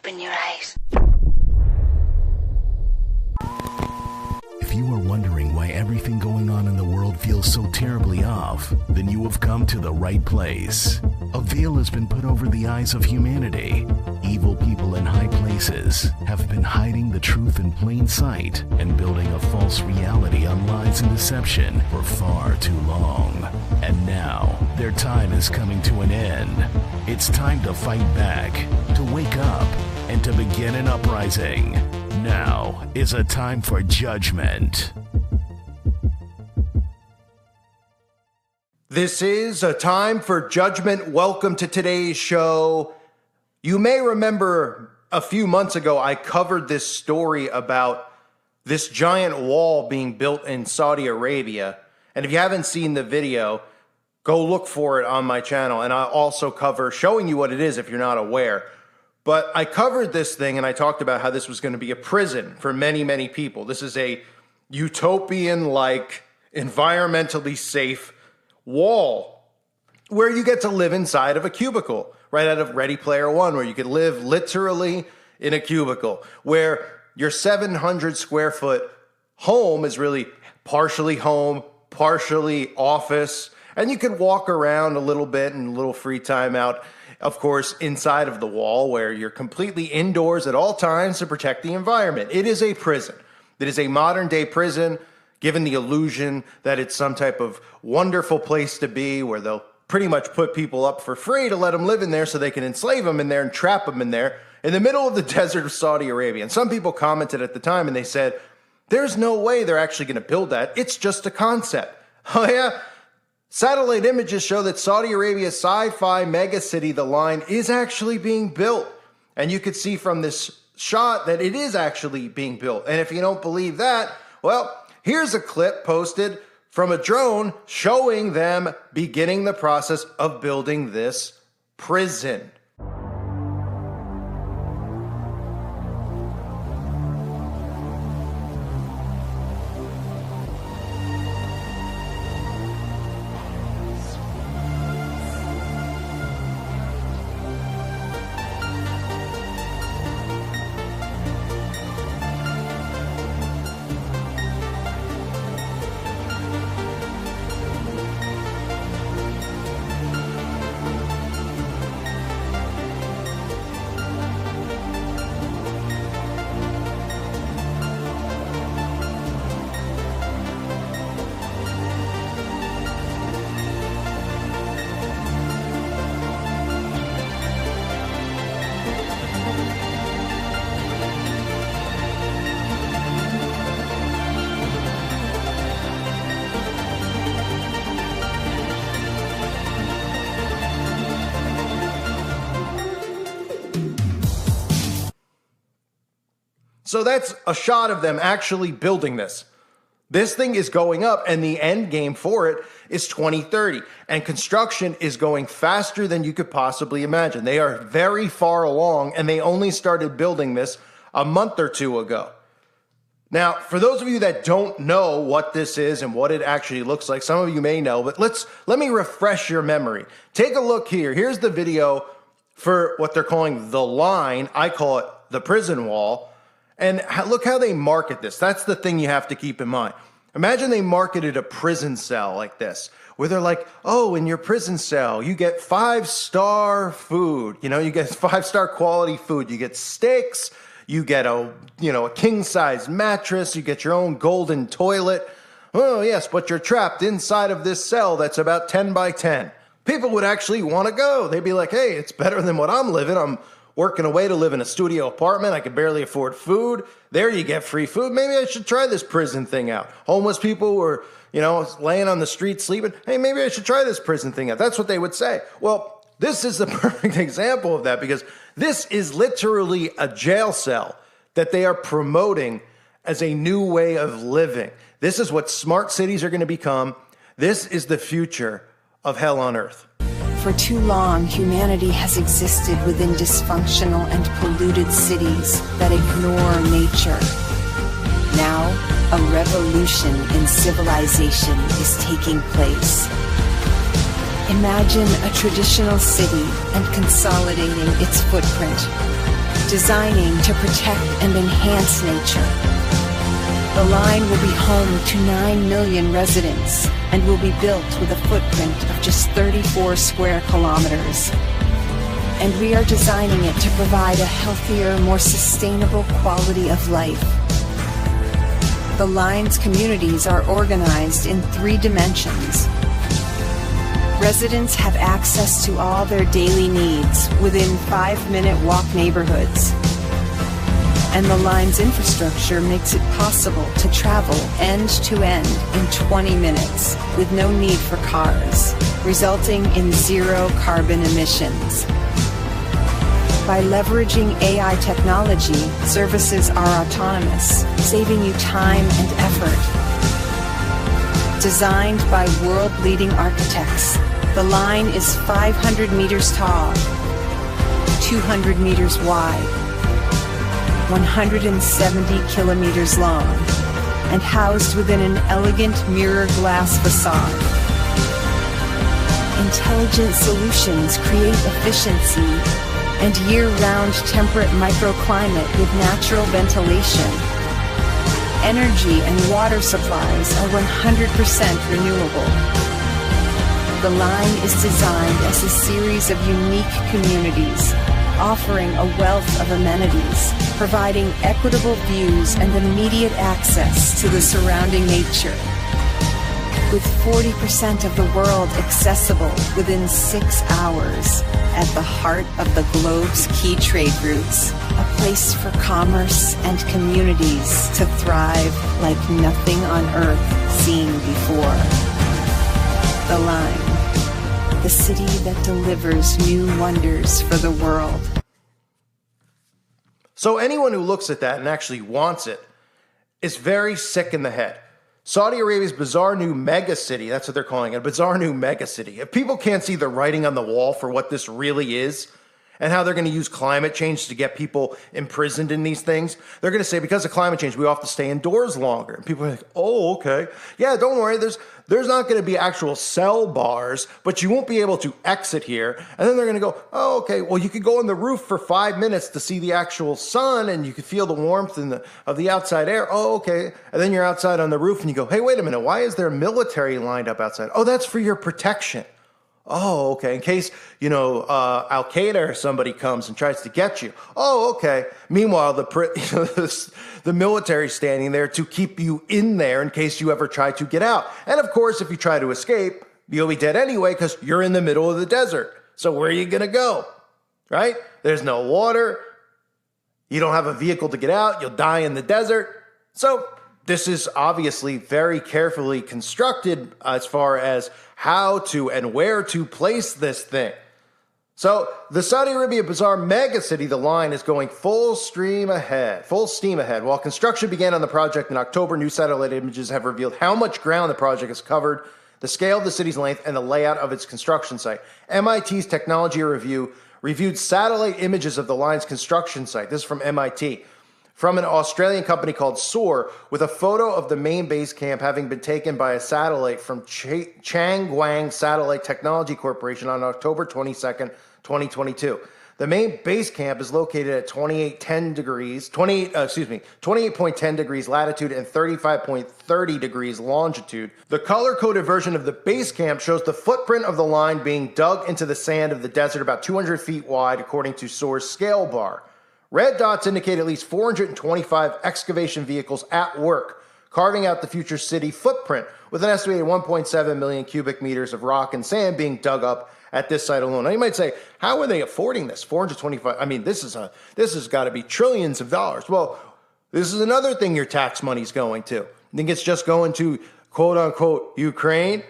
Open your eyes. If you are wondering why everything going on in the world feels so terribly off, then you have come to the right place. A veil has been put over the eyes of humanity. Evil people in high places have been hiding the truth in plain sight and building a false reality on lies and deception for far too long. And now, their time is coming to an end. It's time to fight back, to wake up, and to begin an uprising. Now is a time for judgment. This is a time for judgment. Welcome to today's show. You may remember a few months ago, I covered this story about this giant wall being built in Saudi Arabia. And if you haven't seen the video, go look for it on my channel. And I also cover showing you what it is if you're not aware. But I covered this thing and I talked about how this was going to be a prison for many, many people. This is a utopian-like, environmentally safe wall where you get to live inside of a cubicle, right out of Ready Player One, where you could live literally in a cubicle, where your 700 square foot home is really partially home, partially office, and you can walk around a little bit and a little free time out, of course, inside of the wall, where you're completely indoors at all times to protect the environment. It is a prison. It is a modern day prison, given the illusion that it's some type of wonderful place to be where they'll pretty much put people up for free to let them live in there so they can enslave them in there and trap them in there in the middle of the desert of Saudi Arabia. And some people commented at the time and they said, there's no way they're actually going to build that. It's just a concept. Oh yeah? Satellite images show that Saudi Arabia's sci-fi megacity, The Line, is actually being built. And you could see from this shot that it is actually being built. And if you don't believe that, well, here's a clip posted from a drone showing them beginning the process of building this prison. So that's a shot of them actually building this. This thing is going up and the end game for it is 2030. And construction is going faster than you could possibly imagine. They are very far along and they only started building this a month or two ago. Now, for those of you that don't know what this is and what it actually looks like, some of you may know, but let me refresh your memory. Take a look here. Here's the video for what they're calling The Line. I call it the prison wall. And look how they market this. That's the thing you have to keep in mind. Imagine they marketed a prison cell like this, where they're like, oh, in your prison cell, you get 5-star food. You know, you get 5-star quality food. You get steaks, you get a king-size mattress, you get your own golden toilet. Oh, yes, but you're trapped inside of this cell that's about 10 by 10. People would actually want to go. They'd be like, hey, it's better than what I'm living. I'm working away to live in a studio apartment. I can barely afford food. There you get free food. Maybe I should try this prison thing out. Homeless people were, laying on the street sleeping. Hey, maybe I should try this prison thing out. That's what they would say. Well, this is the perfect example of that because this is literally a jail cell that they are promoting as a new way of living. This is what smart cities are going to become. This is the future of hell on earth. For too long, humanity has existed within dysfunctional and polluted cities that ignore nature. Now, a revolution in civilization is taking place. Imagine a traditional city and consolidating its footprint. designing to protect and enhance nature. The line will be home to 9 million residents and will be built with a footprint of just 34 square kilometers. And we are designing it to provide a healthier, more sustainable quality of life. The line's communities are organized in 3 dimensions. Residents have access to all their daily needs within 5-minute walk neighborhoods. And the line's infrastructure makes it possible to travel end to end in 20 minutes with no need for cars, resulting in 0 carbon emissions. By leveraging AI technology, services are autonomous, saving you time and effort. Designed by world-leading architects, the line is 500 meters tall, 200 meters wide, 170 kilometers long, and housed within an elegant mirror glass facade. Intelligent solutions create efficiency and year-round temperate microclimate with natural ventilation. Energy and water supplies are 100% renewable. The line is designed as a series of unique communities, offering a wealth of amenities, providing equitable views and immediate access to the surrounding nature. With 40% of the world accessible within 6 hours, at the heart of the globe's key trade routes, a place for commerce and communities to thrive like nothing on earth seen before. The Line, the city that delivers new wonders for the world. So anyone who looks at that and actually wants it is very sick in the head. Saudi Arabia's bizarre new mega city, that's what they're calling it, a bizarre new mega city. If people can't see the writing on the wall for what this really is and how they're going to use climate change to get people imprisoned in these things, they're going to say because of climate change, we all have to stay indoors longer. And people are like, oh, okay. Yeah, don't worry. There's not going to be actual cell bars, but you won't be able to exit here. And then they're going to go, oh, okay, well, you could go on the roof for 5 minutes to see the actual sun and you could feel the warmth of the outside air. Oh, okay. And then you're outside on the roof and you go, hey, wait a minute. Why is there military lined up outside? Oh, that's for your protection. Oh, okay. In case, Al-Qaeda or somebody comes and tries to get you. Oh, okay. Meanwhile, the military standing there to keep you in there in case you ever try to get out. And of course, if you try to escape, you'll be dead anyway because you're in the middle of the desert. So where are you going to go? Right? There's no water. You don't have a vehicle to get out. You'll die in the desert. So this is obviously very carefully constructed as far as how to and where to place this thing. So the Saudi Arabia Bazaar mega city, the Line, is going full steam ahead. While construction began on the project in October, new satellite images have revealed how much ground the project has covered, the scale of the city's length, and the layout of its construction site. MIT's Technology Review reviewed satellite images of the Line's construction site. This is from MIT. From an Australian company called Soar, with a photo of the main base camp having been taken by a satellite from Changguang Satellite Technology Corporation on October 22nd, 2022. The main base camp is located at 28.10 degrees latitude and 35.30 degrees longitude. The color-coded version of the base camp shows the footprint of the Line being dug into the sand of the desert about 200 feet wide, according to Soar's scale bar. Red dots indicate at least 425 excavation vehicles at work, carving out the future city footprint, with an estimated 1.7 million cubic meters of rock and sand being dug up at this site alone. Now you might say, how are they affording this? 425, I mean, this has got to be trillions of dollars. Well, this is another thing your tax money's going to. You think it's just going to quote unquote Ukraine?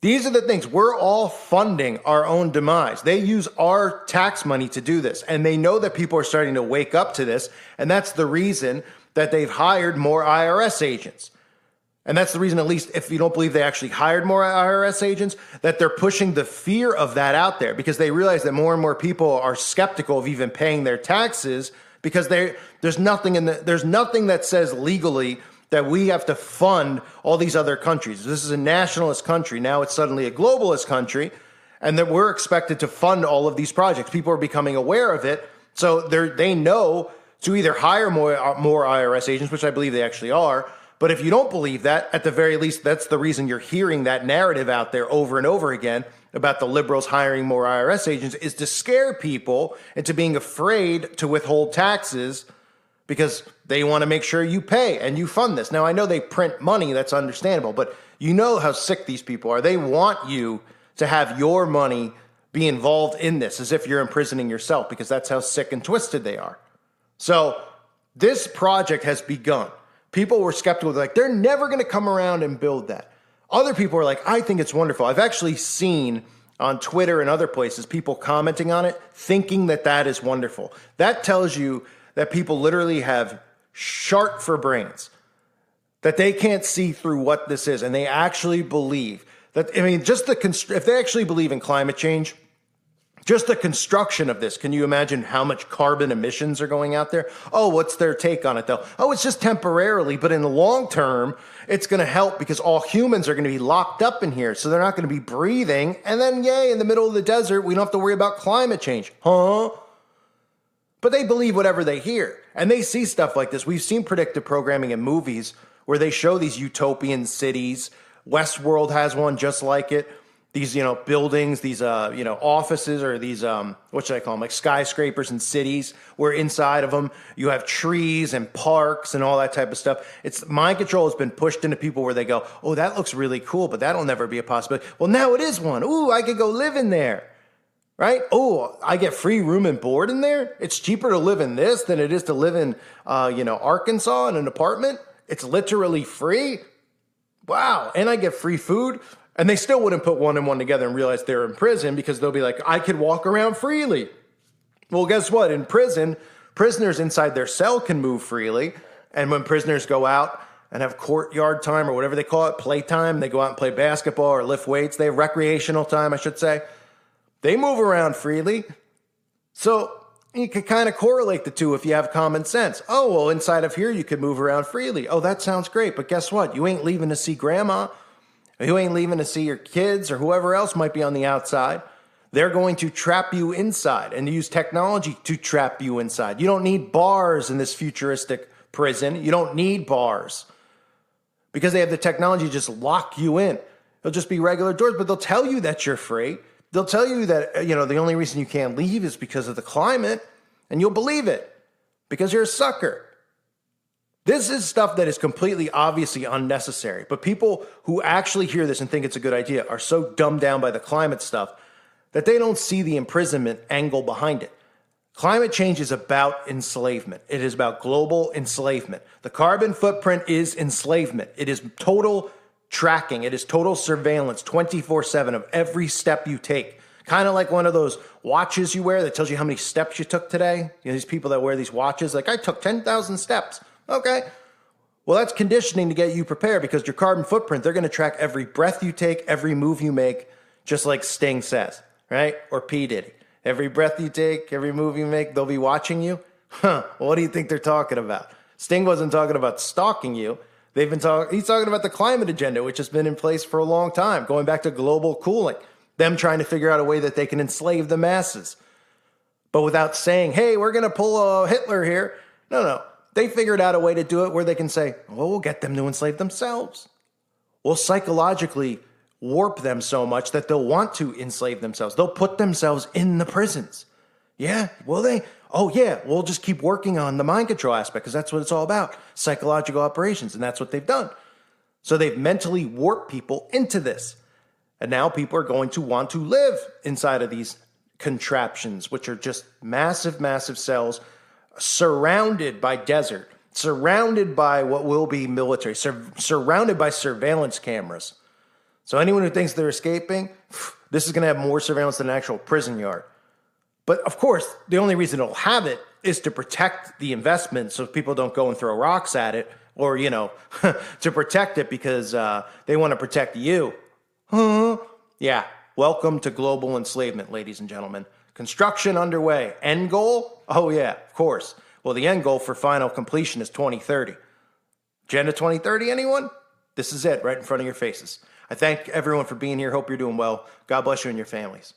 These are the things. We're all funding our own demise. They use our tax money to do this. And they know that people are starting to wake up to this. And that's the reason that they've hired more IRS agents. And that's the reason, at least if you don't believe they actually hired more IRS agents, that they're pushing the fear of that out there because they realize that more and more people are skeptical of even paying their taxes because there's nothing that says legally that we have to fund all these other countries. This is a nationalist country. Now it's suddenly a globalist country, and that we're expected to fund all of these projects. People are becoming aware of it, So they know to either hire more IRS agents, which I believe they actually are. But if you don't believe that, at the very least, that's the reason you're hearing that narrative out there over and over again about the liberals hiring more IRS agents, is to scare people into being afraid to withhold taxes because they want to make sure you pay and you fund this. Now, I know they print money. That's understandable. But you know how sick these people are. They want you to have your money be involved in this as if you're imprisoning yourself, because that's how sick and twisted they are. So this project has begun. People were skeptical. They're like, they're never going to come around and build that. Other people are like, I think it's wonderful. I've actually seen on Twitter and other places people commenting on it, thinking that that is wonderful. That tells you that people literally have sharp for brains, that they can't see through what this is. And they actually believe that, I mean, if they actually believe in climate change, just the construction of this, can you imagine how much carbon emissions are going out there? Oh, what's their take on it, though? Oh, it's just temporarily, but in the long term, it's going to help because all humans are going to be locked up in here, so they're not going to be breathing. And then, yay, in the middle of the desert, we don't have to worry about climate change. Huh? But they believe whatever they hear, and they see stuff like this. We've seen predictive programming in movies where they show these utopian cities. Westworld has one just like it. These, buildings, these, offices, or these, what should I call them? Like skyscrapers and cities where inside of them you have trees and parks and all that type of stuff. It's mind control has been pushed into people where they go, oh, that looks really cool, but that'll never be a possibility. Well, now it is one. Ooh, I could go live in there, right? Oh, I get free room and board in there. It's cheaper to live in this than it is to live in, Arkansas in an apartment. It's literally free. Wow. And I get free food. And they still wouldn't put one and one together and realize they're in prison because they'll be like, I could walk around freely. Well, guess what? In prison, prisoners inside their cell can move freely. And when prisoners go out and have courtyard time or whatever they call it, playtime, they go out and play basketball or lift weights. They have recreational time, I should say. They move around freely. So you can kind of correlate the two if you have common sense. Oh, well, inside of here, you could move around freely. Oh, that sounds great. But guess what? You ain't leaving to see grandma. You ain't leaving to see your kids or whoever else might be on the outside. They're going to trap you inside and use technology to trap you inside. You don't need bars in this futuristic prison. You don't need bars because they have the technology to just lock you in. They'll just be regular doors, but they'll tell you that you're free. They'll tell you that, the only reason you can't leave is because of the climate, and you'll believe it because you're a sucker. This is stuff that is completely obviously unnecessary, but people who actually hear this and think it's a good idea are so dumbed down by the climate stuff that they don't see the imprisonment angle behind it. Climate change is about enslavement. It is about global enslavement. The carbon footprint is enslavement. It is total tracking. It is total surveillance 24/7 of every step you take. Kind of like one of those watches you wear that tells you how many steps you took today. These people that wear these watches, like, I took 10,000 steps. Okay. Well, that's conditioning to get you prepared because your carbon footprint, they're going to track every breath you take, every move you make, just like Sting says, right? Or P. Diddy. Every breath you take, every move you make, they'll be watching you. Well, what do you think they're talking about? Sting wasn't talking about stalking you. He's talking about the climate agenda, which has been in place for a long time, going back to global cooling, them trying to figure out a way that they can enslave the masses. But without saying, hey, we're going to pull a Hitler here. No. They figured out a way to do it where they can say, well, we'll get them to enslave themselves. We'll psychologically warp them so much that they'll want to enslave themselves. They'll put themselves in the prisons. Yeah, will they? Oh, yeah, we'll just keep working on the mind control aspect because that's what it's all about, psychological operations, and that's what they've done. So they've mentally warped people into this. And now people are going to want to live inside of these contraptions, which are just massive, massive cells surrounded by desert, surrounded by what will be military, surrounded by surveillance cameras. So anyone who thinks they're escaping, this is going to have more surveillance than an actual prison yard. But of course, the only reason it'll have it is to protect the investment so people don't go and throw rocks at it or, to protect it because they want to protect you. Yeah, welcome to global enslavement, ladies and gentlemen. Construction underway. End goal? Oh, yeah, of course. Well, the end goal for final completion is 2030. Agenda 2030, anyone? This is it, right in front of your faces. I thank everyone for being here. Hope you're doing well. God bless you and your families.